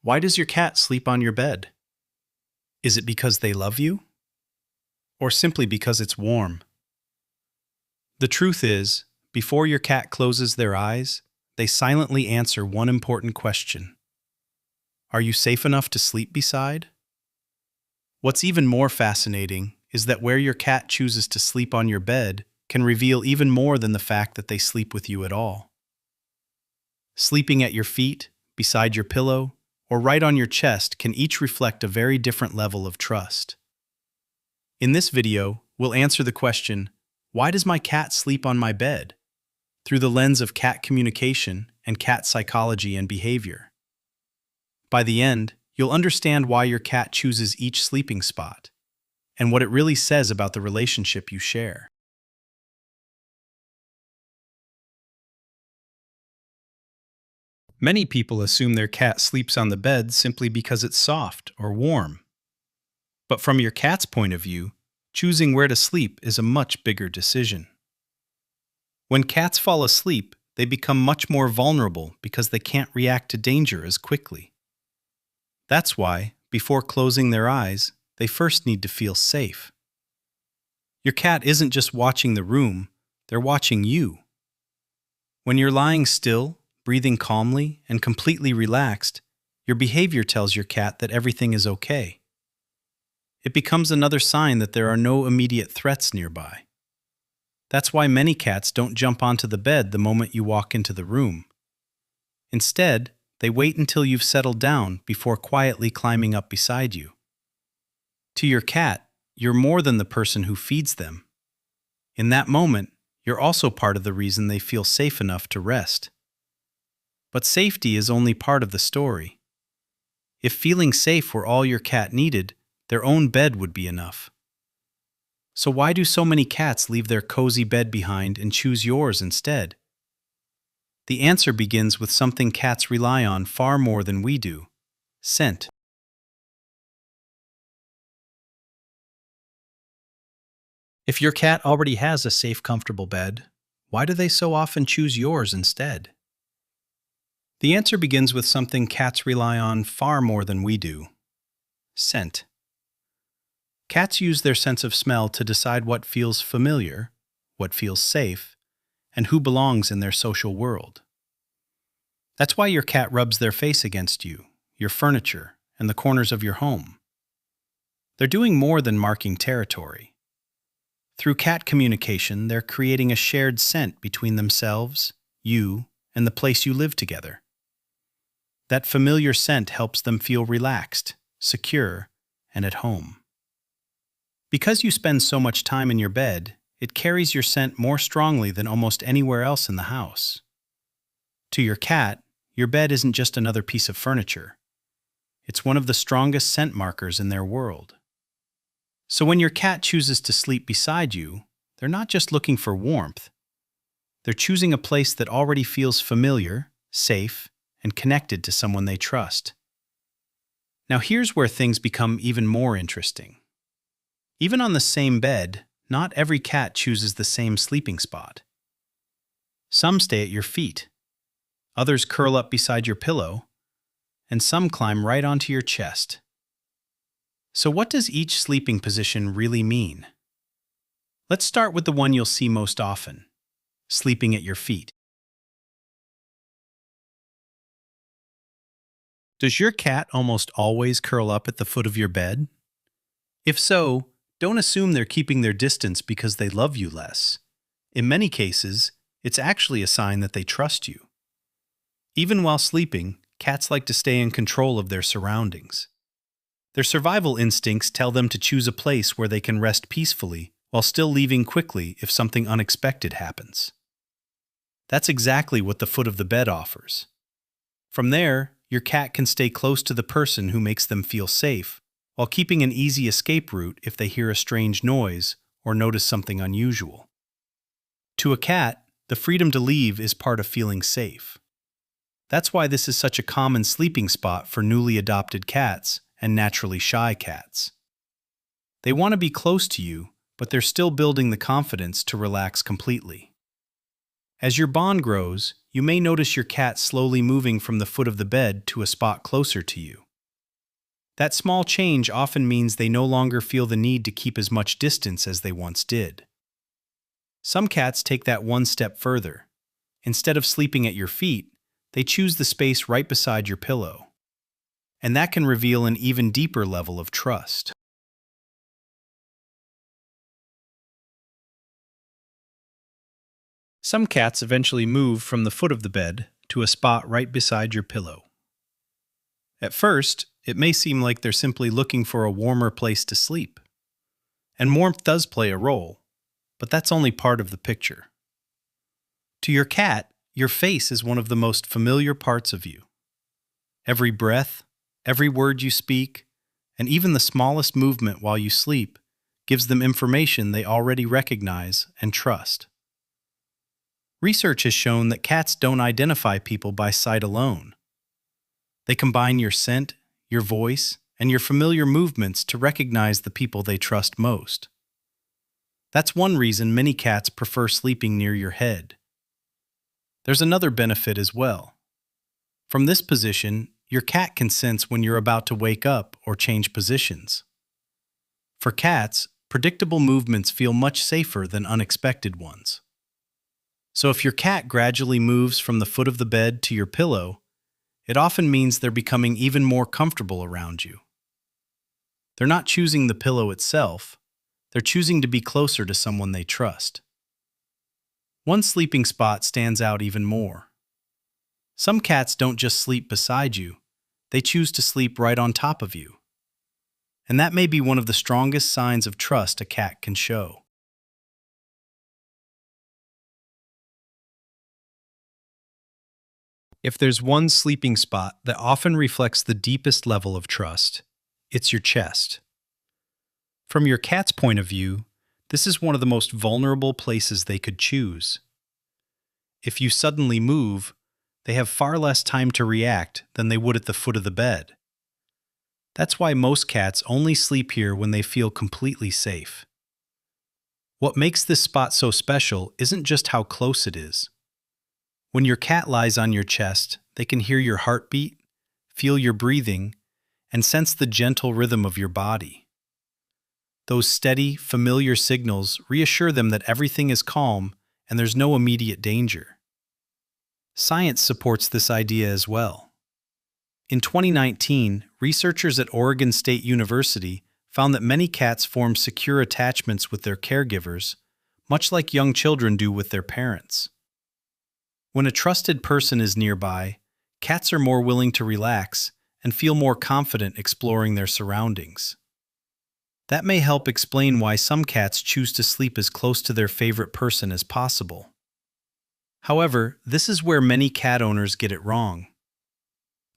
Why does your cat sleep on your bed? Is it because they love you? Or simply because it's warm? The truth is, before your cat closes their eyes, they silently answer one important question. Are you safe enough to sleep beside? What's even more fascinating is that where your cat chooses to sleep on your bed can reveal even more than the fact that they sleep with you at all. Sleeping at your feet, beside your pillow, or right on your chest can each reflect a very different level of trust. In this video, we'll answer the question, why does my cat sleep on my bed? Through the lens of cat communication and cat psychology and behavior. By the end, you'll understand why your cat chooses each sleeping spot, and what it really says about the relationship you share. Many people assume their cat sleeps on the bed simply because it's soft or warm. But from your cat's point of view, choosing where to sleep is a much bigger decision. When cats fall asleep, they become much more vulnerable because they can't react to danger as quickly. That's why, before closing their eyes, they first need to feel safe. Your cat isn't just watching the room, they're watching you. When you're lying still, breathing calmly, and completely relaxed, your behavior tells your cat that everything is okay. It becomes another sign that there are no immediate threats nearby. That's why many cats don't jump onto the bed the moment you walk into the room. Instead, they wait until you've settled down before quietly climbing up beside you. To your cat, you're more than the person who feeds them. In that moment, you're also part of the reason they feel safe enough to rest. But safety is only part of the story. If feeling safe were all your cat needed, their own bed would be enough. So why do so many cats leave their cozy bed behind and choose yours instead? The answer begins with something cats rely on far more than we do: scent. If your cat already has a safe, comfortable bed, why do they so often choose yours instead? The answer begins with something cats rely on far more than we do: scent. Cats use their sense of smell to decide what feels familiar, what feels safe, and who belongs in their social world. That's why your cat rubs their face against you, your furniture, and the corners of your home. They're doing more than marking territory. Through cat communication, they're creating a shared scent between themselves, you, and the place you live together. That familiar scent helps them feel relaxed, secure, and at home. Because you spend so much time in your bed, it carries your scent more strongly than almost anywhere else in the house. To your cat, your bed isn't just another piece of furniture. It's one of the strongest scent markers in their world. So when your cat chooses to sleep beside you, they're not just looking for warmth. They're choosing a place that already feels familiar, safe, and connected to someone they trust. Now here's where things become even more interesting. Even on the same bed, not every cat chooses the same sleeping spot. Some stay at your feet, others curl up beside your pillow, and some climb right onto your chest. So what does each sleeping position really mean? Let's start with the one you'll see most often: sleeping at your feet. Does your cat almost always curl up at the foot of your bed? If so, don't assume they're keeping their distance because they love you less. In many cases, it's actually a sign that they trust you. Even while sleeping, cats like to stay in control of their surroundings. Their survival instincts tell them to choose a place where they can rest peacefully while still leaving quickly if something unexpected happens. That's exactly what the foot of the bed offers. From there, your cat can stay close to the person who makes them feel safe, while keeping an easy escape route if they hear a strange noise or notice something unusual. To a cat, the freedom to leave is part of feeling safe. That's why this is such a common sleeping spot for newly adopted cats and naturally shy cats. They want to be close to you, but they're still building the confidence to relax completely. As your bond grows, you may notice your cat slowly moving from the foot of the bed to a spot closer to you. That small change often means they no longer feel the need to keep as much distance as they once did. Some cats take that one step further. Instead of sleeping at your feet, they choose the space right beside your pillow. And that can reveal an even deeper level of trust. Some cats eventually move from the foot of the bed to a spot right beside your pillow. At first, it may seem like they're simply looking for a warmer place to sleep. And warmth does play a role, but that's only part of the picture. To your cat, your face is one of the most familiar parts of you. Every breath, every word you speak, and even the smallest movement while you sleep gives them information they already recognize and trust. Research has shown that cats don't identify people by sight alone. They combine your scent, your voice, and your familiar movements to recognize the people they trust most. That's one reason many cats prefer sleeping near your head. There's another benefit as well. From this position, your cat can sense when you're about to wake up or change positions. For cats, predictable movements feel much safer than unexpected ones. So if your cat gradually moves from the foot of the bed to your pillow, it often means they're becoming even more comfortable around you. They're not choosing the pillow itself, they're choosing to be closer to someone they trust. One sleeping spot stands out even more. Some cats don't just sleep beside you, they choose to sleep right on top of you. And that may be one of the strongest signs of trust a cat can show. If there's one sleeping spot that often reflects the deepest level of trust, it's your chest. From your cat's point of view, this is one of the most vulnerable places they could choose. If you suddenly move, they have far less time to react than they would at the foot of the bed. That's why most cats only sleep here when they feel completely safe. What makes this spot so special isn't just how close it is. When your cat lies on your chest, they can hear your heartbeat, feel your breathing, and sense the gentle rhythm of your body. Those steady, familiar signals reassure them that everything is calm and there's no immediate danger. Science supports this idea as well. In 2019, researchers at Oregon State University found that many cats form secure attachments with their caregivers, much like young children do with their parents. When a trusted person is nearby, cats are more willing to relax and feel more confident exploring their surroundings. That may help explain why some cats choose to sleep as close to their favorite person as possible. However, this is where many cat owners get it wrong.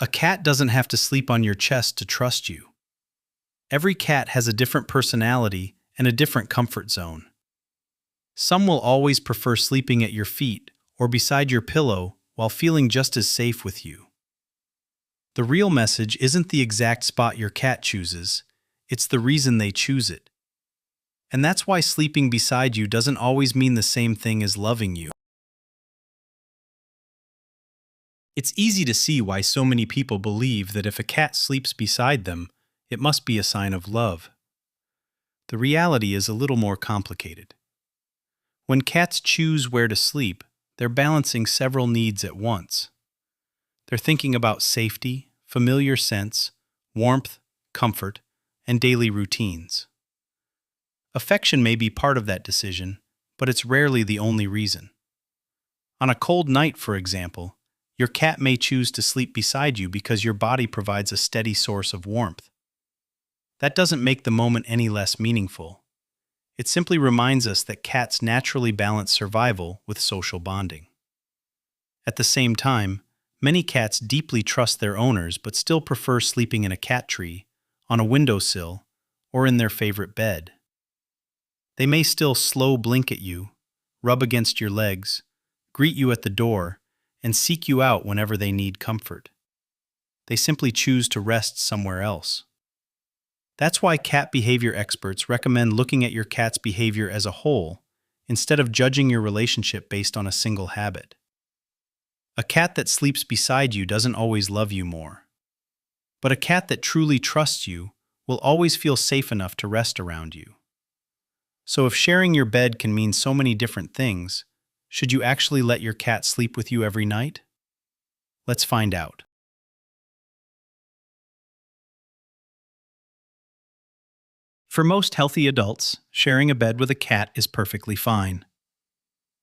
A cat doesn't have to sleep on your chest to trust you. Every cat has a different personality and a different comfort zone. Some will always prefer sleeping at your feet or beside your pillow while feeling just as safe with you. The real message isn't the exact spot your cat chooses, it's the reason they choose it. And that's why sleeping beside you doesn't always mean the same thing as loving you. It's easy to see why so many people believe that if a cat sleeps beside them, it must be a sign of love. The reality is a little more complicated. When cats choose where to sleep, they're balancing several needs at once. They're thinking about safety, familiar scents, warmth, comfort, and daily routines. Affection may be part of that decision, but it's rarely the only reason. On a cold night, for example, your cat may choose to sleep beside you because your body provides a steady source of warmth. That doesn't make the moment any less meaningful. It simply reminds us that cats naturally balance survival with social bonding. At the same time, many cats deeply trust their owners but still prefer sleeping in a cat tree, on a windowsill, or in their favorite bed. They may still slow blink at you, rub against your legs, greet you at the door, and seek you out whenever they need comfort. They simply choose to rest somewhere else. That's why cat behavior experts recommend looking at your cat's behavior as a whole, instead of judging your relationship based on a single habit. A cat that sleeps beside you doesn't always love you more. But a cat that truly trusts you will always feel safe enough to rest around you. So if sharing your bed can mean so many different things, should you actually let your cat sleep with you every night? Let's find out. For most healthy adults, sharing a bed with a cat is perfectly fine.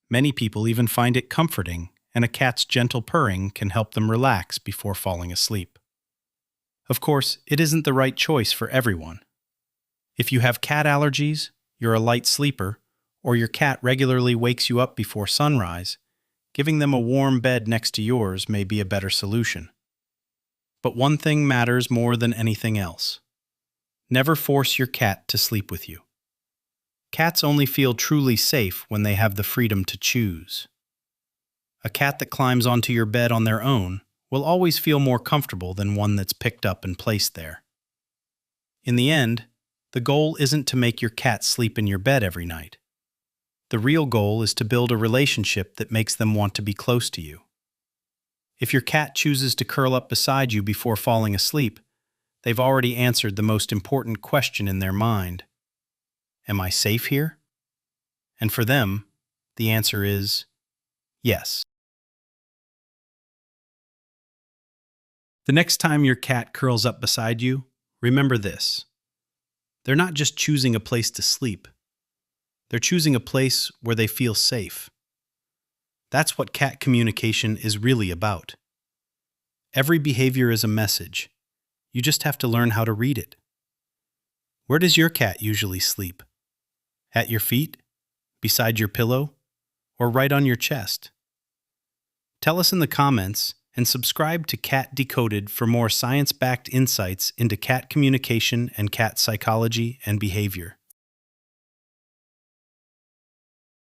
Many people even find it comforting, and a cat's gentle purring can help them relax before falling asleep. Of course, it isn't the right choice for everyone. If you have cat allergies, you're a light sleeper, or your cat regularly wakes you up before sunrise, giving them a warm bed next to yours may be a better solution. But one thing matters more than anything else. Never force your cat to sleep with you. Cats only feel truly safe when they have the freedom to choose. A cat that climbs onto your bed on their own will always feel more comfortable than one that's picked up and placed there. In the end, the goal isn't to make your cat sleep in your bed every night. The real goal is to build a relationship that makes them want to be close to you. If your cat chooses to curl up beside you before falling asleep, they've already answered the most important question in their mind. Am I safe here? And for them, the answer is yes. The next time your cat curls up beside you, remember this. They're not just choosing a place to sleep. They're choosing a place where they feel safe. That's what cat communication is really about. Every behavior is a message. You just have to learn how to read it. Where does your cat usually sleep? At your feet? Beside your pillow? Or right on your chest? Tell us in the comments and subscribe to Cat Decoded for more science-backed insights into cat communication and cat psychology and behavior.